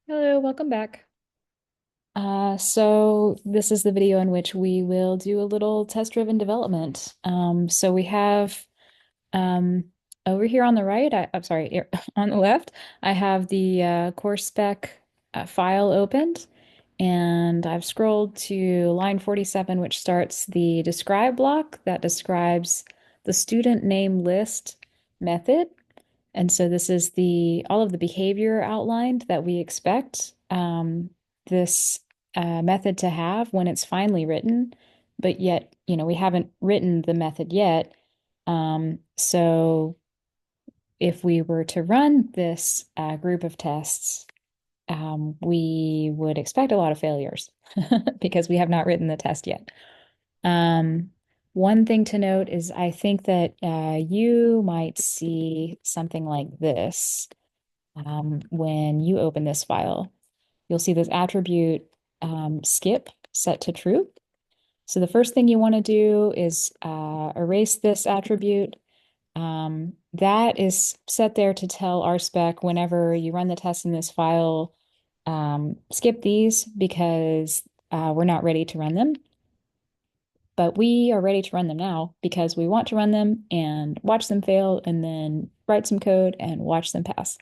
Hello, welcome back. So this is the video in which we will do a little test-driven development. So we have um, over here on the right, I'm sorry, here on the left, I have the course spec file opened, and I've scrolled to line 47, which starts the describe block that describes the student name list method. And so this is the all of the behavior outlined that we expect this method to have when it's finally written, but yet, we haven't written the method yet. So if we were to run this group of tests, we would expect a lot of failures because we have not written the test yet. Um, One thing to note is I think that you might see something like this when you open this file. You'll see this attribute skip set to true. So the first thing you want to do is erase this attribute. That is set there to tell RSpec whenever you run the test in this file, skip these because we're not ready to run them. But we are ready to run them now because we want to run them and watch them fail and then write some code and watch them pass.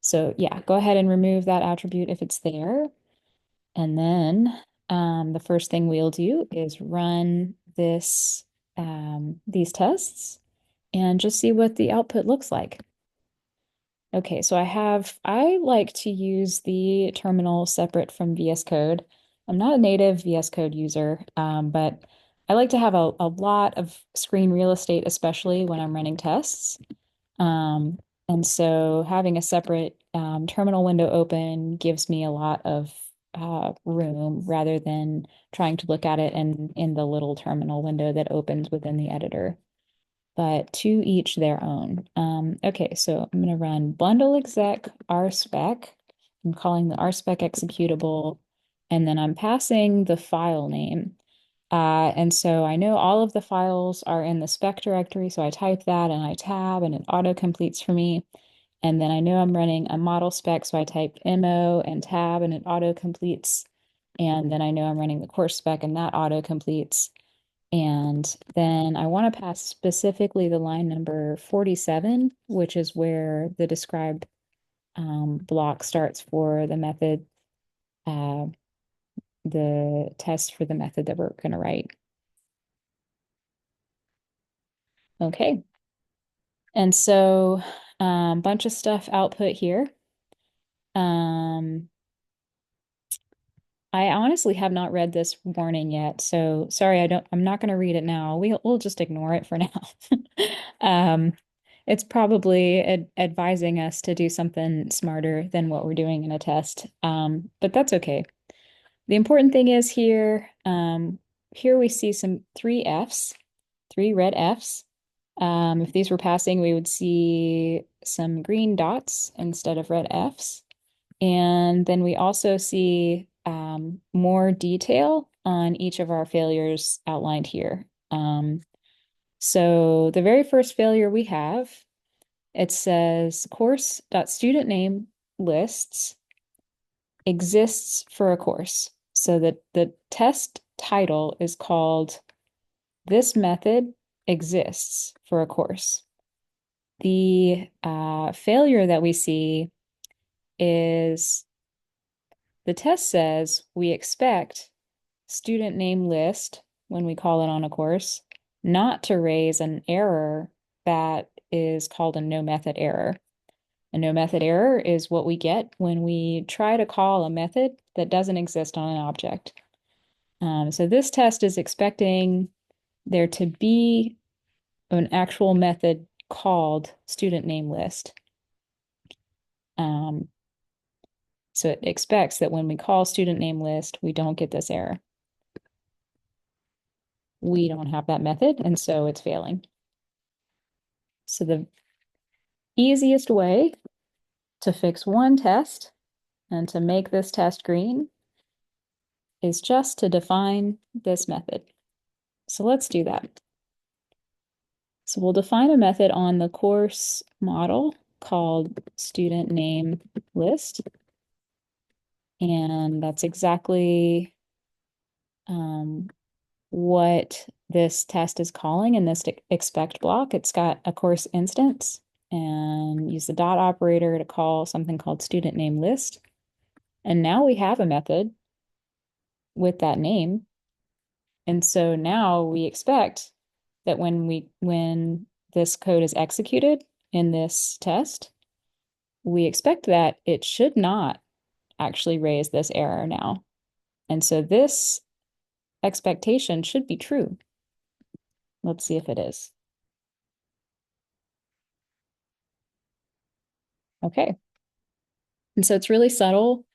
So yeah, go ahead and remove that attribute if it's there. And then the first thing we'll do is run these tests and just see what the output looks like. Okay, so I like to use the terminal separate from VS Code. I'm not a native VS Code user, but I like to have a lot of screen real estate, especially when I'm running tests. Um, and so having a separate terminal window open gives me a lot of room rather than trying to look at it in the little terminal window that opens within the editor. But to each their own. Okay, so I'm going to run bundle exec rspec. I'm calling the rspec executable, and then I'm passing the file name. And so I know all of the files are in the spec directory, so I type that and I tab and it auto completes for me. And then I know I'm running a model spec, so I type mo and tab and it auto completes. And then I know I'm running the course spec and that auto completes. And then I want to pass specifically the line number 47, which is where the describe block starts for the method, uh, the test for the method that we're going to write. Okay. And so, bunch of stuff output here. Um, I honestly have not read this warning yet, so sorry, I'm not going to read it now. We'll just ignore it for now. Um, it's probably advising us to do something smarter than what we're doing in a test. But that's okay. The important thing is here we see some three Fs, three red Fs. If these were passing, we would see some green dots instead of red Fs. And then we also see more detail on each of our failures outlined here. So the very first failure we have, it says course.student name lists exists for a course. So that the test title is called This Method Exists for a Course. The failure that we see is the test says we expect student name list when we call it on a course not to raise an error that is called a no method error. A no method error is what we get when we try to call a method that doesn't exist on an object. So this test is expecting there to be an actual method called student name list. Um, so it expects that when we call student name list, we don't get this error. We don't have that method, and so it's failing. So the easiest way to fix one test and to make this test green is just to define this method. So let's do that. So we'll define a method on the course model called student name list. And that's exactly um, what this test is calling in this expect block. It's got a course instance and use the dot operator to call something called student name list. And now we have a method with that name. And so now we expect that when this code is executed in this test, we expect that it should not actually raise this error now. And so this expectation should be true. Let's see if it is. Okay. And so it's really subtle.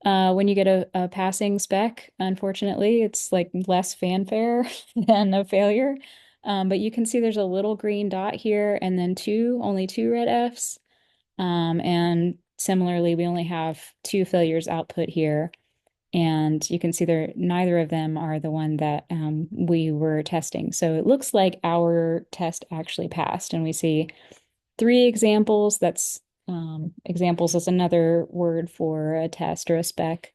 When you get a passing spec, unfortunately, it's like less fanfare than a failure. But you can see there's a little green dot here and then only two red Fs. And similarly, we only have two failures output here. And you can see there, neither of them are the one that we were testing. So it looks like our test actually passed. And we see three examples. That's examples is another word for a test or a spec,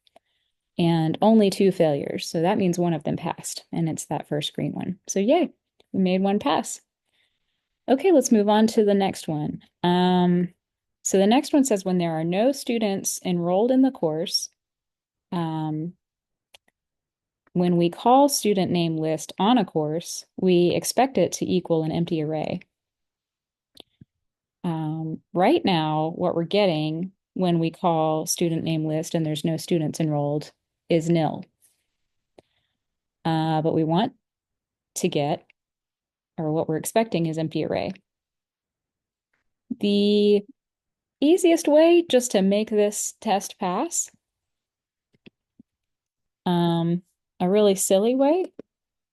and only two failures. So that means one of them passed, and it's that first green one. So yay, we made one pass. Okay, let's move on to the next one. So the next one says when there are no students enrolled in the course, um, when we call student name list on a course, we expect it to equal an empty array. Right now, what we're getting when we call student name list and there's no students enrolled is nil. But we want to get, or what we're expecting is empty array. The easiest way just to make this test pass, um, a really silly way,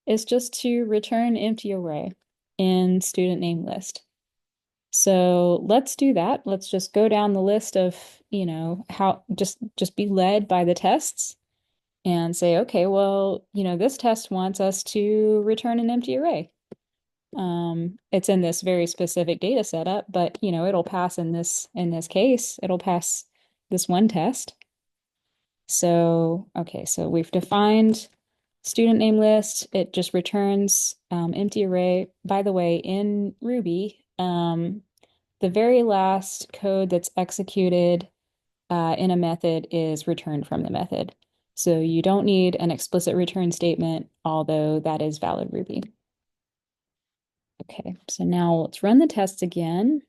is just to return empty array in student name list. So let's do that. Let's just go down the list of, how just be led by the tests and say, okay, well, this test wants us to return an empty array. It's in this very specific data setup, but it'll pass in this case, it'll pass this one test. So, okay, so we've defined student name list. It just returns empty array. By the way, in Ruby, the very last code that's executed in a method is returned from the method. So you don't need an explicit return statement, although that is valid Ruby. Okay, so now let's run the tests again.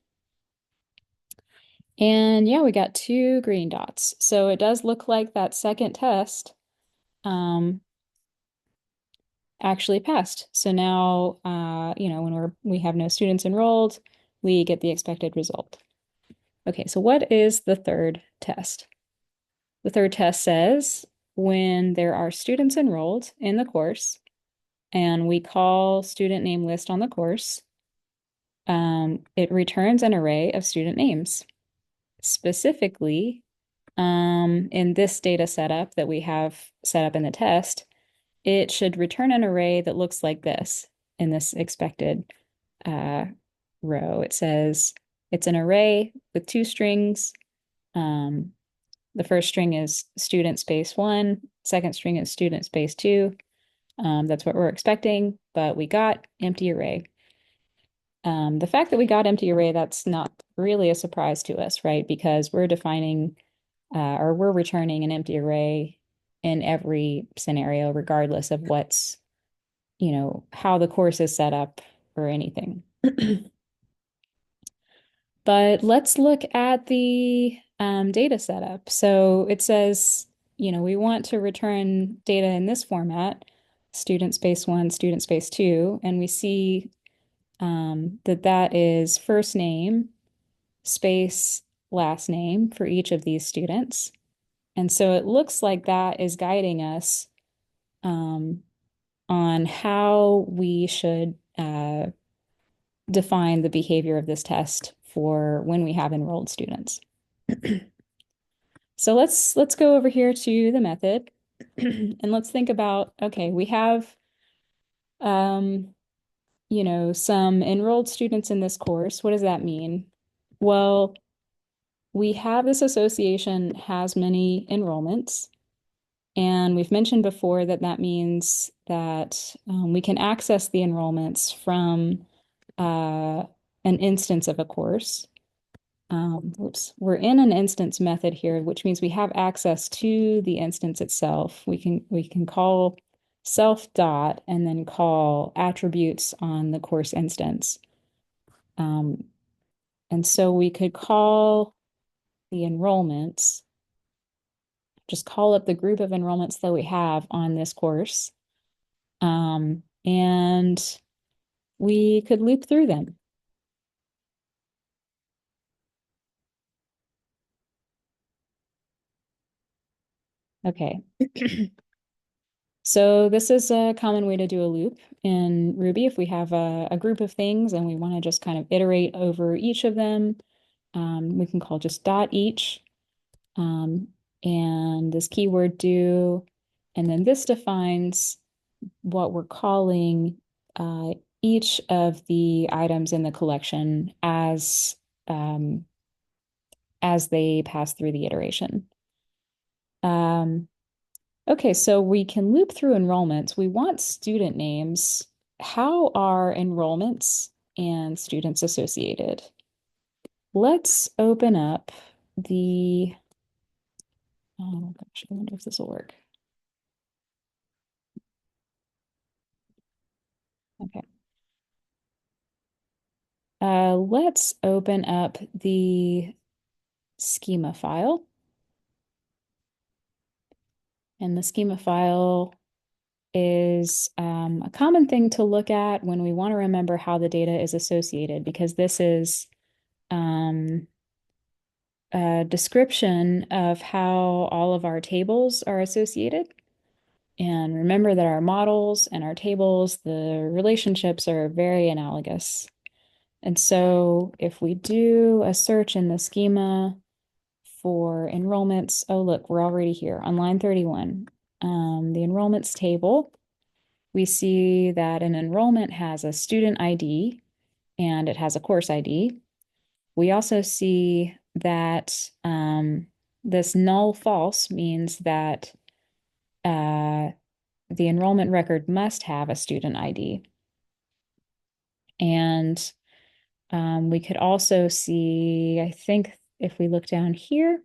And yeah, we got two green dots. So it does look like that second test um, actually passed. So now, when we have no students enrolled, we get the expected result. Okay, so what is the third test? The third test says when there are students enrolled in the course and we call student name list on the course, it returns an array of student names. Specifically, in this data setup that we have set up in the test, it should return an array that looks like this in this expected uh, row. It says it's an array with two strings. Um, the first string is student space one, second string is student space two. That's what we're expecting, but we got empty array. The fact that we got empty array, that's not really a surprise to us, right? Because we're defining or we're returning an empty array in every scenario, regardless of how the course is set up or anything. But let's look at the data setup. So it says, we want to return data in this format, student space one, student space two, and we see that is first name space last name for each of these students. And so it looks like that is guiding us um, on how we should define the behavior of this test for when we have enrolled students. So let's go over here to the method and let's think about, okay, we have um, some enrolled students in this course. What does that mean? Well, we have this association has many enrollments, and we've mentioned before that that means that we can access the enrollments from uh, an instance of a course. Oops, we're in an instance method here, which means we have access to the instance itself. We can call self dot and then call attributes on the course instance. Um, and so we could call the enrollments, just call up the group of enrollments that we have on this course. And we could loop through them. Okay. So this is a common way to do a loop in Ruby. If we have a group of things and we want to just kind of iterate over each of them, we can call just dot each, um, and this keyword do, and then this defines what we're calling each of the items in the collection um, as they pass through the iteration. Um, Okay, so we can loop through enrollments. We want student names. How are enrollments and students associated? Let's open up the, oh gosh, I wonder if this will work. Okay. Let's open up the schema file. And the schema file is a common thing to look at when we want to remember how the data is associated, because this is um, a description of how all of our tables are associated. And remember that our models and our tables, the relationships are very analogous. And so if we do a search in the schema for enrollments, oh, look, we're already here on line 31. The enrollments table, we see that an enrollment has a student ID and it has a course ID. We also see that this null false means that uh, the enrollment record must have a student ID. And we could also see, I think if we look down here,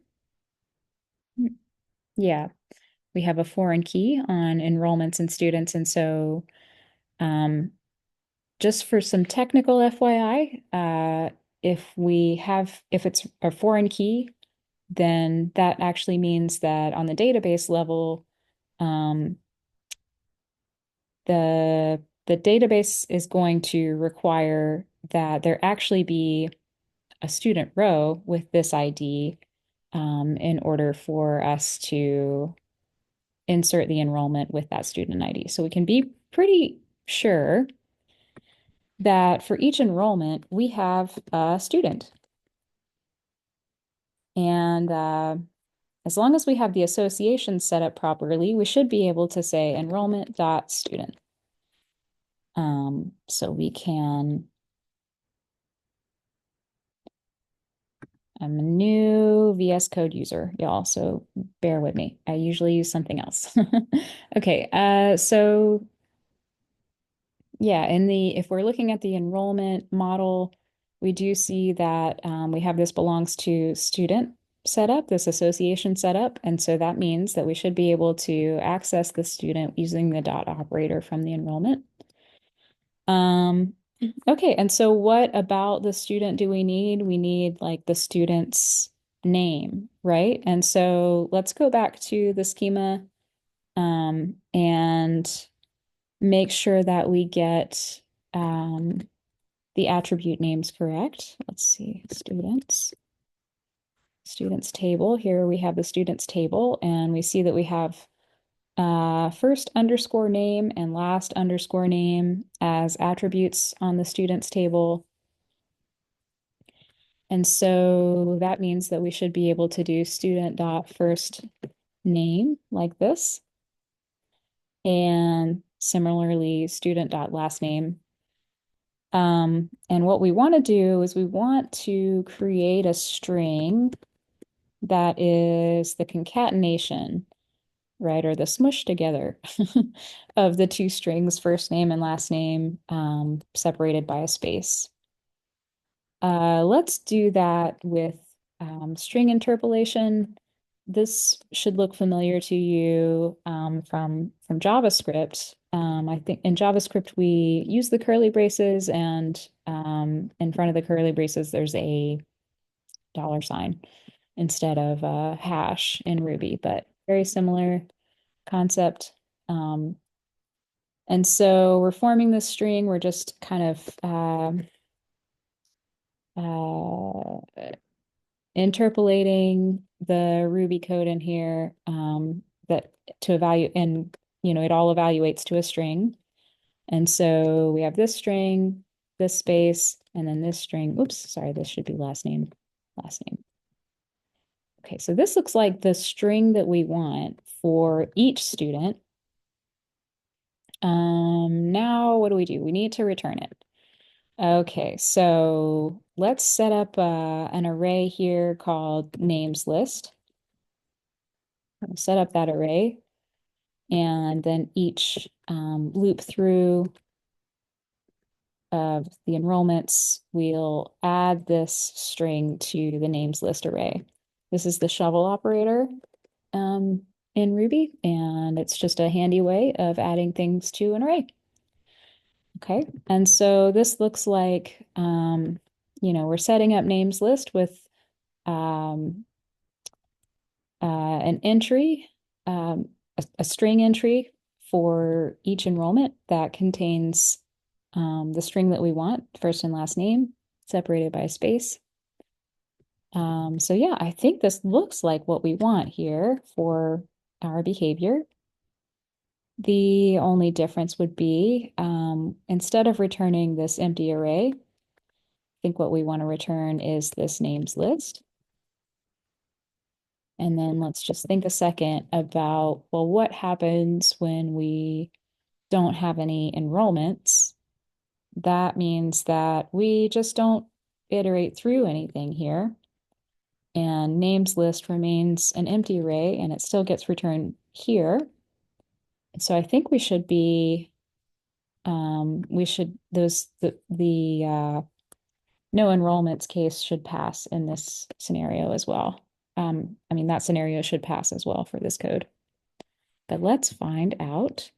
yeah, we have a foreign key on enrollments and students. And so um, just for some technical FYI, if it's a foreign key, then that actually means that on the database level, um, the database is going to require that there actually be a student row with this ID in order for us to insert the enrollment with that student ID. So we can be pretty sure that for each enrollment, we have a student. And as long as we have the association set up properly, we should be able to say enrollment.student. So we can, I'm a new VS Code user, y'all, so bear with me. I usually use something else. Okay, so yeah, if we're looking at the enrollment model, we do see that we have this belongs to student setup, this association setup, and so that means that we should be able to access the student using the dot operator from the enrollment. Um, okay, and so what about the student do we need? We need like the student's name, right? And so let's go back to the schema and make sure that we get the attribute names correct. Let's see, students table. Here we have the students table, and we see that we have first underscore name and last underscore name as attributes on the students table. And so that means that we should be able to do student dot first name like this. And similarly, student dot last name. And what we want to do is we want to create a string that is the concatenation, right, or the smush together of the two strings, first name and last name, separated by a space. Let's do that with string interpolation. This should look familiar to you from JavaScript. I think in JavaScript we use the curly braces, and in front of the curly braces there's a dollar sign instead of a hash in Ruby, but very similar concept. Um, and so we're forming this string. We're just kind of uh, interpolating the Ruby code in here, that to evaluate, and it all evaluates to a string. And so we have this string, this space, and then this string. Oops, sorry, this should be last name, last name. Okay, so this looks like the string that we want for each student. Now what do? We need to return it. Okay, so let's set up an array here called names list. I'll set up that array, and then each loop through of the enrollments, we'll add this string to the names list array. This is the shovel operator in Ruby, and it's just a handy way of adding things to an array. Okay, and so this looks like, we're setting up names list with um, an entry, a string entry for each enrollment that contains the string that we want, first and last name, separated by a space. So yeah, I think this looks like what we want here for our behavior. The only difference would be instead of returning this empty array, I think what we want to return is this names list. And then let's just think a second about, well, what happens when we don't have any enrollments? That means that we just don't iterate through anything here. And names list remains an empty array, and it still gets returned here. So I think we should be, we should, the no enrollments case should pass in this scenario as well. I mean, that scenario should pass as well for this code. But let's find out.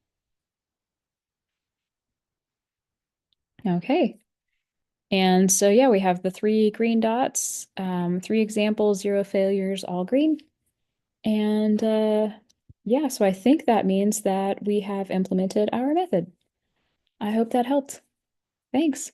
Okay. And so, yeah, we have the three green dots, three examples, zero failures, all green. And yeah, so I think that means that we have implemented our method. I hope that helped. Thanks.